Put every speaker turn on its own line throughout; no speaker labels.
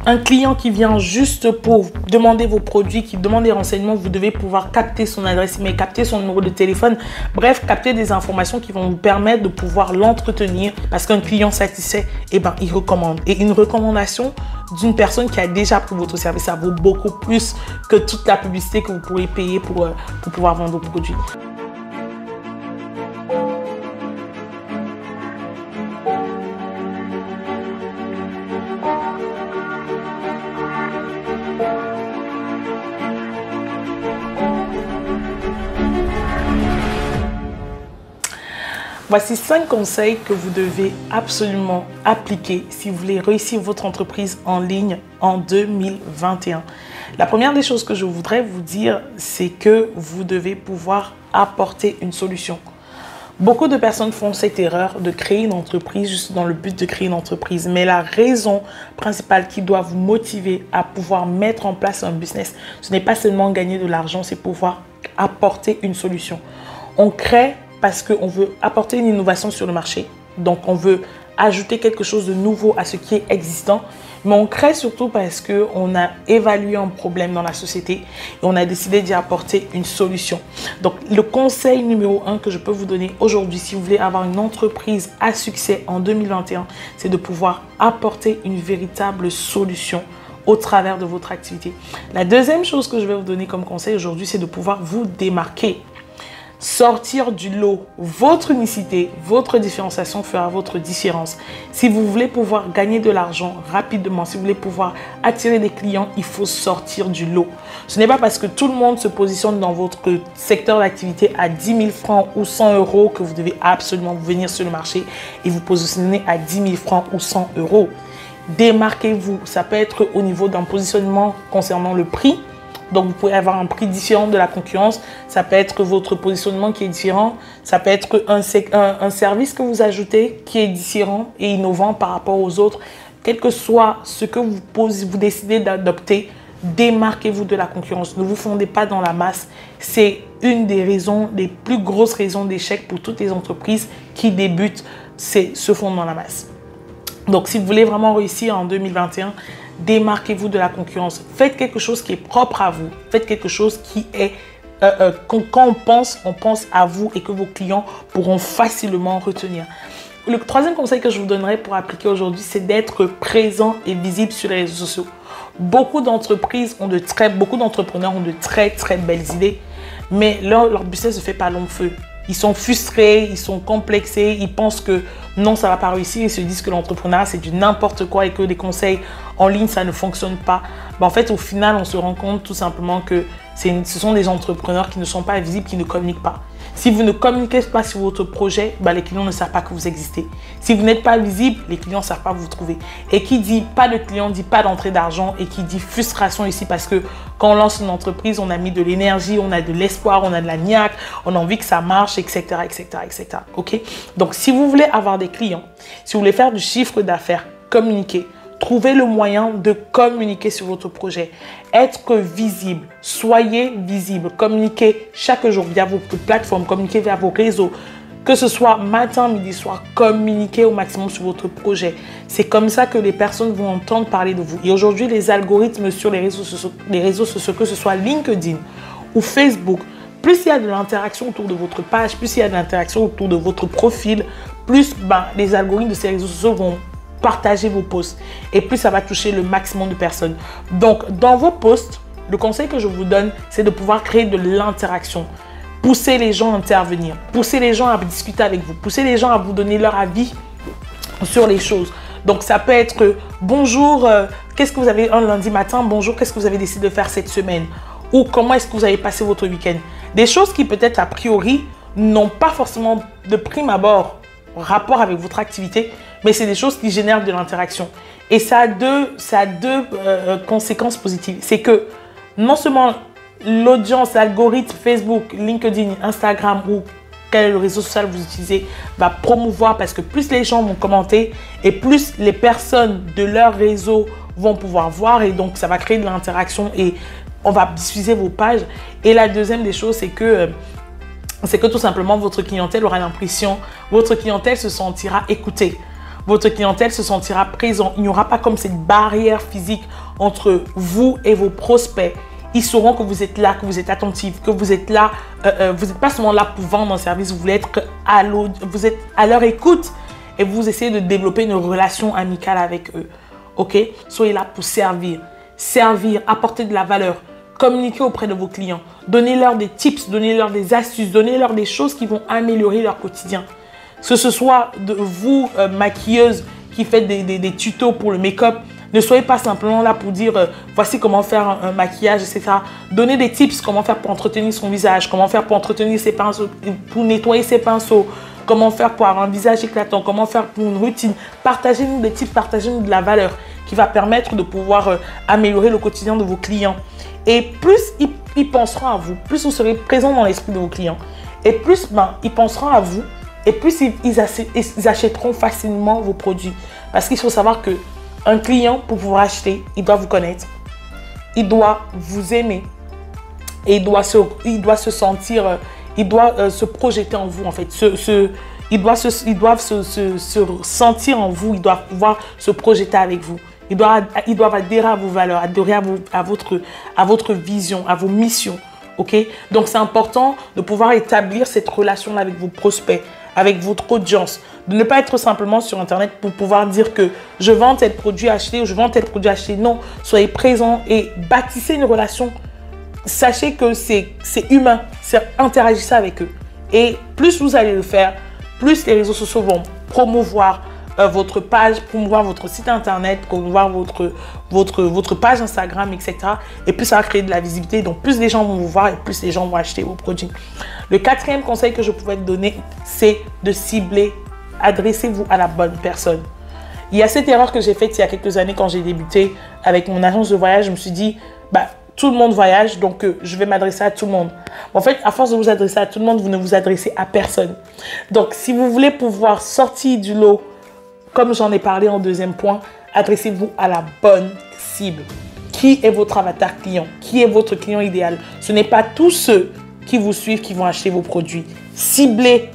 Un client qui vient juste pour demander vos produits, qui demande des renseignements, vous devez pouvoir capter son adresse email, capter son numéro de téléphone, bref, capter des informations qui vont vous permettre de pouvoir l'entretenir parce qu'un client satisfait, eh ben, il recommande. Et une recommandation d'une personne qui a déjà pris votre service, ça vaut beaucoup plus que toute la publicité que vous pourrez payer pour pouvoir vendre vos produits. Voici 5 conseils que vous devez absolument appliquer si vous voulez réussir votre entreprise en ligne en 2021. La première des choses que je voudrais vous dire, c'est que vous devez pouvoir apporter une solution. Beaucoup de personnes font cette erreur de créer une entreprise juste dans le but de créer une entreprise. Mais la raison principale qui doit vous motiver à pouvoir mettre en place un business, ce n'est pas seulement gagner de l'argent, c'est pouvoir apporter une solution. On crée parce qu'on veut apporter une innovation sur le marché. Donc, on veut ajouter quelque chose de nouveau à ce qui est existant. Mais on crée surtout parce qu'on a évalué un problème dans la société et on a décidé d'y apporter une solution. Donc, le conseil numéro 1 que je peux vous donner aujourd'hui, si vous voulez avoir une entreprise à succès en 2021, c'est de pouvoir apporter une véritable solution au travers de votre activité. La deuxième chose que je vais vous donner comme conseil aujourd'hui, c'est de pouvoir vous démarquer. Sortir du lot, votre unicité, votre différenciation fera votre différence. Si vous voulez pouvoir gagner de l'argent rapidement, si vous voulez pouvoir attirer des clients, il faut sortir du lot. Ce n'est pas parce que tout le monde se positionne dans votre secteur d'activité à 10 000 francs ou 100 euros que vous devez absolument venir sur le marché et vous positionner à 10 000 francs ou 100 euros. Démarquez-vous. Ça peut être au niveau d'un positionnement concernant le prix. Donc, vous pouvez avoir un prix différent de la concurrence. Ça peut être votre positionnement qui est différent. Ça peut être un service que vous ajoutez qui est différent et innovant par rapport aux autres. Quel que soit ce que vous décidez d'adopter, démarquez-vous de la concurrence. Ne vous fondez pas dans la masse. C'est une des raisons, des plus grosses raisons d'échec pour toutes les entreprises qui débutent, c'est se fondre dans la masse. Donc, si vous voulez vraiment réussir en 2021, démarquez-vous de la concurrence. Faites quelque chose qui est propre à vous. Faites quelque chose qui est... quand on pense à vous et que vos clients pourront facilement retenir. Le troisième conseil que je vous donnerai pour appliquer aujourd'hui, c'est d'être présent et visible sur les réseaux sociaux. Beaucoup d'entreprises beaucoup d'entrepreneurs ont de très belles idées, mais leur business ne fait pas long feu. Ils sont frustrés, ils sont complexés, ils pensent que non, ça ne va pas réussir. Ils se disent que l'entrepreneuriat, c'est du n'importe quoi et que les conseils en ligne, ça ne fonctionne pas. En fait, au final, on se rend compte tout simplement que ce sont des entrepreneurs qui ne sont pas visibles, qui ne communiquent pas. Si vous ne communiquez pas sur votre projet, les clients ne savent pas que vous existez. Si vous n'êtes pas visible, les clients ne savent pas vous trouver. Et qui dit pas de clients, dit pas d'entrée d'argent et qui dit frustration ici parce que quand on lance une entreprise, on a mis de l'énergie, on a de l'espoir, on a de la niaque, on a envie que ça marche, etc., etc., etc. Ok? Donc, si vous voulez avoir des clients, si vous voulez faire du chiffre d'affaires, communiquez. Trouvez le moyen de communiquer sur votre projet. Être visible. Soyez visible. Communiquez chaque jour via vos plateformes. Communiquez via vos réseaux. Que ce soit matin, midi, soir. Communiquez au maximum sur votre projet. C'est comme ça que les personnes vont entendre parler de vous. Et aujourd'hui, les algorithmes sur les réseaux sociaux, que ce soit LinkedIn ou Facebook, plus il y a de l'interaction autour de votre page, plus il y a de l'interaction autour de votre profil, plus les algorithmes de ces réseaux sociaux vont partager vos posts et plus ça va toucher le maximum de personnes. Donc, dans vos posts, le conseil que je vous donne, c'est de pouvoir créer de l'interaction. Poussez les gens à intervenir. Poussez les gens à discuter avec vous. Poussez les gens à vous donner leur avis sur les choses. Donc, ça peut être « Bonjour, qu'est-ce que vous avez un lundi matin? Bonjour, qu'est-ce que vous avez décidé de faire cette semaine? » Ou « Comment est-ce que vous avez passé votre week-end ?» Des choses qui peut-être a priori n'ont pas forcément de prime abord rapport avec votre activité, mais c'est des choses qui génèrent de l'interaction. Et ça a deux conséquences positives. C'est que non seulement l'audience, l'algorithme Facebook, LinkedIn, Instagram ou quel réseau social vous utilisez va promouvoir parce que plus les gens vont commenter et plus les personnes de leur réseau vont pouvoir voir et donc ça va créer de l'interaction et on va diffuser vos pages. Et la deuxième des choses, c'est que tout simplement votre clientèle aura l'impression, votre clientèle se sentira écoutée. votre clientèle se sentira présente. Il n'y aura pas comme cette barrière physique entre vous et vos prospects. Ils sauront que vous êtes là, que vous êtes attentif, que vous êtes là. Vous n'êtes pas seulement là pour vendre un service, vous voulez être vous êtes à leur écoute et vous essayez de développer une relation amicale avec eux. Ok? Soyez là pour servir. Servir, apporter de la valeur. Communiquer auprès de vos clients. Donnez-leur des tips, donnez-leur des astuces, donnez-leur des choses qui vont améliorer leur quotidien. Que ce soit de vous, maquilleuse, qui faites des tutos pour le make-up, ne soyez pas simplement là pour dire voici comment faire un maquillage, etc. Donnez des tips, comment faire pour entretenir son visage, comment faire pour entretenir ses pinceaux, pour nettoyer ses pinceaux, comment faire pour avoir un visage éclatant, comment faire pour une routine. Partagez-nous des tips, partagez-nous de la valeur qui va permettre de pouvoir améliorer le quotidien de vos clients. Et plus ils penseront à vous, plus vous serez présent dans l'esprit de vos clients. Et plus ils penseront à vous, et plus ils achèteront facilement vos produits. Parce qu'il faut savoir que un client, pour pouvoir acheter, il doit vous connaître, il doit vous aimer et il doit se sentir, il doit se projeter en vous en fait. Ils doivent se sentir en vous, ils doivent pouvoir se projeter avec vous. Ils doivent adhérer à vos valeurs, adhérer à votre vision, à vos missions. Okay? Donc, c'est important de pouvoir établir cette relation avec vos prospects, avec votre audience. De ne pas être simplement sur Internet pour pouvoir dire que je vends tel produit acheté ou je vends tel produit acheté. Non, soyez présents et bâtissez une relation. Sachez que c'est humain, interagissez avec eux. Et plus vous allez le faire, plus les réseaux sociaux vont promouvoir votre page, promouvoir votre site internet, promouvoir votre page Instagram, etc. Et plus ça va créer de la visibilité. Donc, plus les gens vont vous voir et plus les gens vont acheter vos produits. Le quatrième conseil que je pouvais te donner, c'est de cibler. Adressez-vous à la bonne personne. Il y a cette erreur que j'ai faite il y a quelques années quand j'ai débuté avec mon agence de voyage. Je me suis dit, tout le monde voyage, donc je vais m'adresser à tout le monde. En fait, à force de vous adresser à tout le monde, vous ne vous adressez à personne. Donc, si vous voulez pouvoir sortir du lot, comme j'en ai parlé en deuxième point, adressez-vous à la bonne cible. Qui est votre avatar client? Qui est votre client idéal? Ce n'est pas tous ceux qui vous suivent qui vont acheter vos produits. Ciblez,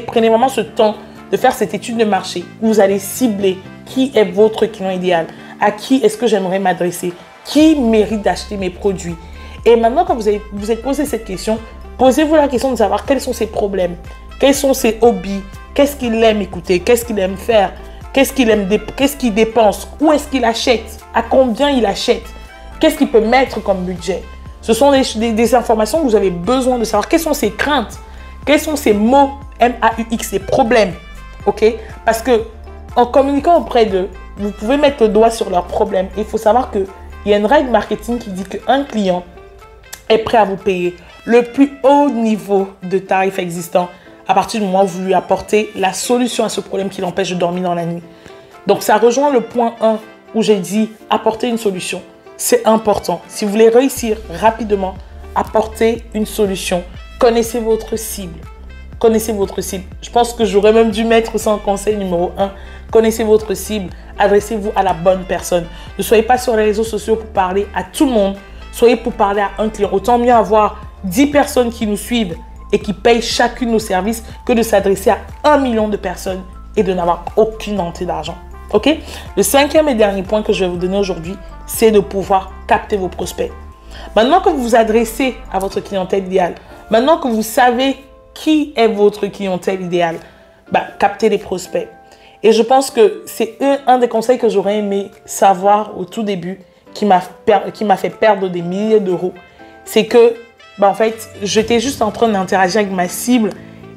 prenez vraiment ce temps de faire cette étude de marché. Vous allez cibler qui est votre client idéal. À qui est-ce que j'aimerais m'adresser? Qui mérite d'acheter mes produits? Et maintenant, quand vous êtes posé cette question, posez-vous la question de savoir quels sont ses problèmes, quels sont ses hobbies, qu'est-ce qu'il aime écouter, qu'est-ce qu'il aime faire, qu'est-ce qu'il dépense, où est-ce qu'il achète, à combien il achète, qu'est-ce qu'il peut mettre comme budget. Ce sont des informations que vous avez besoin de savoir. Quelles sont ses craintes, quels sont ses mots, M-A-U-X, ses problèmes. Ok? Parce que en communiquant auprès d'eux, vous pouvez mettre le doigt sur leurs problèmes. Il faut savoir qu'il y a une règle marketing qui dit qu'un client est prêt à vous payer le plus haut niveau de tarif existant à partir du moment où vous lui apportez la solution à ce problème qui l'empêche de dormir dans la nuit. Donc, ça rejoint le point 1 où j'ai dit apporter une solution. C'est important. Si vous voulez réussir rapidement, apportez une solution. Connaissez votre cible. Connaissez votre cible. Je pense que j'aurais même dû mettre ça en conseil numéro 1. Connaissez votre cible. Adressez-vous à la bonne personne. Ne soyez pas sur les réseaux sociaux pour parler à tout le monde. Soyez pour parler à un client. Autant mieux avoir 10 personnes qui nous suivent et qui payent chacune nos services que de s'adresser à 1 million de personnes et de n'avoir aucune entrée d'argent. Ok? Le cinquième et dernier point que je vais vous donner aujourd'hui, c'est de pouvoir capter vos prospects. Maintenant que vous vous adressez à votre clientèle idéale, maintenant que vous savez qui est votre clientèle idéale, captez les prospects. Et je pense que c'est un des conseils que j'aurais aimé savoir au tout début qui m'a fait perdre des milliers d'euros. C'est que, en fait, j'étais juste en train d'interagir avec ma cible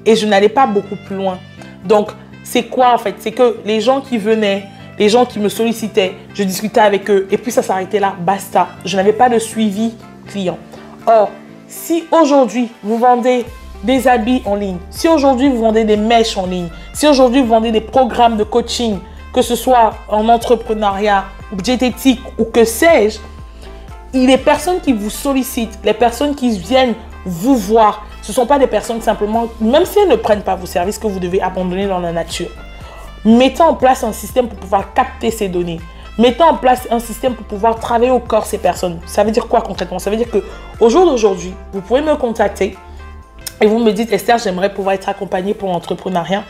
et je n'allais pas beaucoup plus loin. Donc, c'est quoi en fait? C'est que les gens qui venaient, les gens qui me sollicitaient, je discutais avec eux et puis ça s'arrêtait là, basta. Je n'avais pas de suivi client. Or, si aujourd'hui vous vendez des habits en ligne, si aujourd'hui vous vendez des mèches en ligne, si aujourd'hui vous vendez des programmes de coaching, que ce soit en entrepreneuriat, diététique ou que sais-je, les personnes qui vous sollicitent, les personnes qui viennent vous voir, ce ne sont pas des personnes simplement, même si elles ne prennent pas vos services, que vous devez abandonner dans la nature. Mettez en place un système pour pouvoir capter ces données. Mettez en place un système pour pouvoir travailler au corps ces personnes. Ça veut dire quoi concrètement? Ça veut dire qu'au jour d'aujourd'hui, vous pouvez me contacter et vous me dites, Esther, j'aimerais pouvoir être accompagnée pour l'entrepreneuriat.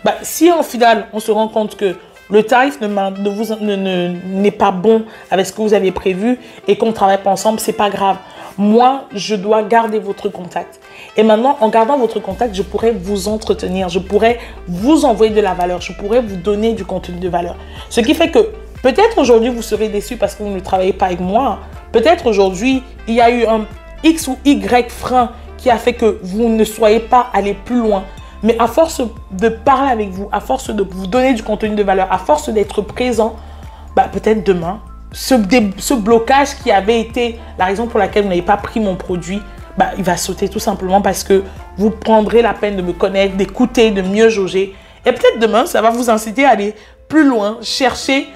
Bah, si en final, on se rend compte que le tarif n'est pas bon avec ce que vous aviez prévu et qu'on ne travaille pas ensemble, c'est pas grave. Moi, je dois garder votre contact. Et maintenant, en gardant votre contact, je pourrais vous entretenir, je pourrais vous envoyer de la valeur, je pourrais vous donner du contenu de valeur. Ce qui fait que peut-être aujourd'hui, vous serez déçus parce que vous ne travaillez pas avec moi. Peut-être aujourd'hui, il y a eu un X ou Y frein qui a fait que vous ne soyez pas allé plus loin. Mais à force de parler avec vous, à force de vous donner du contenu de valeur, à force d'être présent, bah, peut-être demain, ce blocage qui avait été la raison pour laquelle vous n'avez pas pris mon produit, bah, il va sauter tout simplement parce que vous prendrez la peine de me connaître, d'écouter, de mieux jauger. Et peut-être demain, ça va vous inciter à aller plus loin, chercher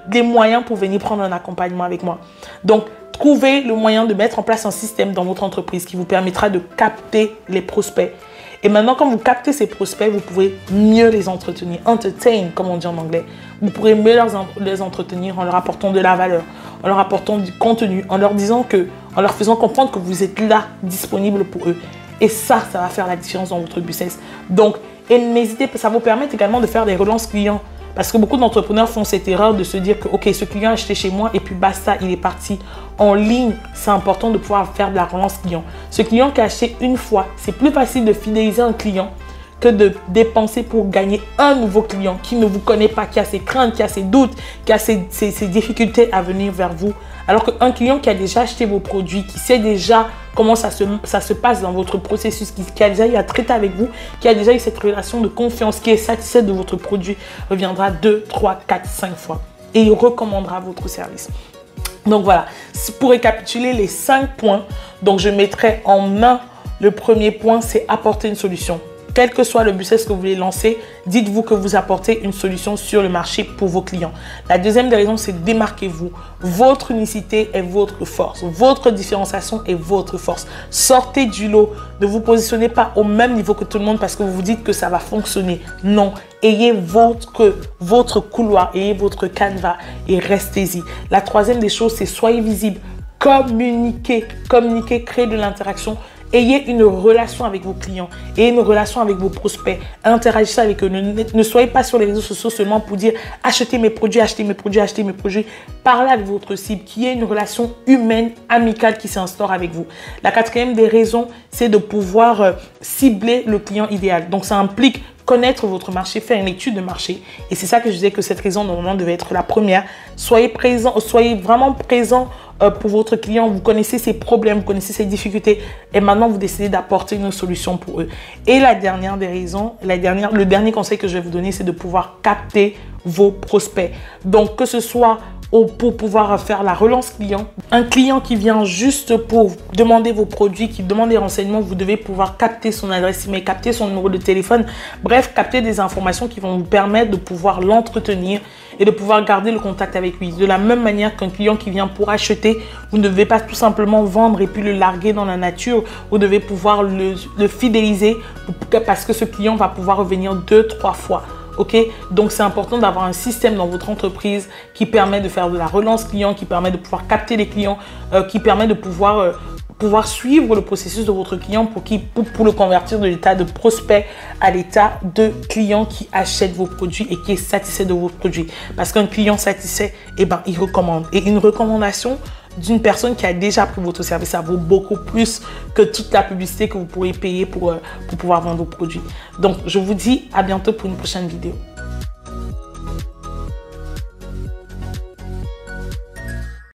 des moyens pour venir prendre un accompagnement avec moi. Donc, trouvez le moyen de mettre en place un système dans votre entreprise qui vous permettra de capter les prospects. Et maintenant, quand vous captez ces prospects, vous pouvez mieux les entretenir. Entertain, comme on dit en anglais. Vous pourrez mieux les entretenir en leur apportant de la valeur, en leur apportant du contenu, en leur faisant comprendre que vous êtes là, disponible pour eux. Et ça va faire la différence dans votre business. Donc, et n'hésitez pas, ça vous permet également de faire des relances clients. Parce que beaucoup d'entrepreneurs font cette erreur de se dire que ok, ce client a acheté chez moi et puis basta, il est parti. En ligne, c'est important de pouvoir faire de la relance client. Ce client qui a acheté une fois, c'est plus facile de fidéliser un client que de dépenser pour gagner un nouveau client qui ne vous connaît pas, qui a ses craintes, qui a ses doutes, qui a ses difficultés à venir vers vous. Alors qu'un client qui a déjà acheté vos produits, qui sait déjà comment ça se passe dans votre processus, qui a déjà eu à traiter avec vous, qui a déjà eu cette relation de confiance, qui est satisfait de votre produit, reviendra 2, 3, 4, 5 fois et il recommandera votre service. Donc voilà, pour récapituler les 5 points, donc je mettrai en main le premier point, c'est apporter une solution. Quel que soit le business que vous voulez lancer, dites-vous que vous apportez une solution sur le marché pour vos clients. La deuxième des raisons, c'est démarquez-vous. Votre unicité est votre force. Votre différenciation est votre force. Sortez du lot. Ne vous positionnez pas au même niveau que tout le monde parce que vous vous dites que ça va fonctionner. Non. Ayez votre couloir, ayez votre canevas et restez-y. La troisième des choses, c'est soyez visible. Communiquez, créez de l'interaction. Ayez une relation avec vos clients, ayez une relation avec vos prospects, interagissez avec eux. Ne soyez pas sur les réseaux sociaux seulement pour dire achetez mes produits, achetez mes produits, achetez mes produits. Parlez avec votre cible, qu'il y ait une relation humaine, amicale qui s'instaure avec vous. La quatrième des raisons, c'est de pouvoir cibler le client idéal. Donc, ça implique connaître votre marché, faire une étude de marché. Et c'est ça que je disais que cette raison, normalement, devait être la première. Soyez présent, soyez vraiment présent pour votre client. Vous connaissez ses problèmes, vous connaissez ses difficultés. Et maintenant, vous décidez d'apporter une solution pour eux. Et la dernière des raisons, le dernier conseil que je vais vous donner, c'est de pouvoir capter vos prospects. Donc, que ce soit pour pouvoir faire la relance client. Un client qui vient juste pour demander vos produits, qui demande des renseignements, vous devez pouvoir capter son adresse email, capter son numéro de téléphone. Bref, capter des informations qui vont vous permettre de pouvoir l'entretenir et de pouvoir garder le contact avec lui. De la même manière qu'un client qui vient pour acheter, vous ne devez pas tout simplement vendre et puis le larguer dans la nature. Vous devez pouvoir le fidéliser parce que ce client va pouvoir revenir 2, 3 fois. Ok, donc c'est important d'avoir un système dans votre entreprise qui permet de faire de la relance client, qui permet de pouvoir capter les clients, qui permet de pouvoir suivre le processus de votre client pour le convertir de l'état de prospect à l'état de client qui achète vos produits et qui est satisfait de vos produits. Parce qu'un client satisfait, eh ben, il recommande. Et une recommandation d'une personne qui a déjà pris votre service, ça vaut beaucoup plus que toute la publicité que vous pourrez payer pour pouvoir vendre vos produits. Donc, je vous dis à bientôt pour une prochaine vidéo.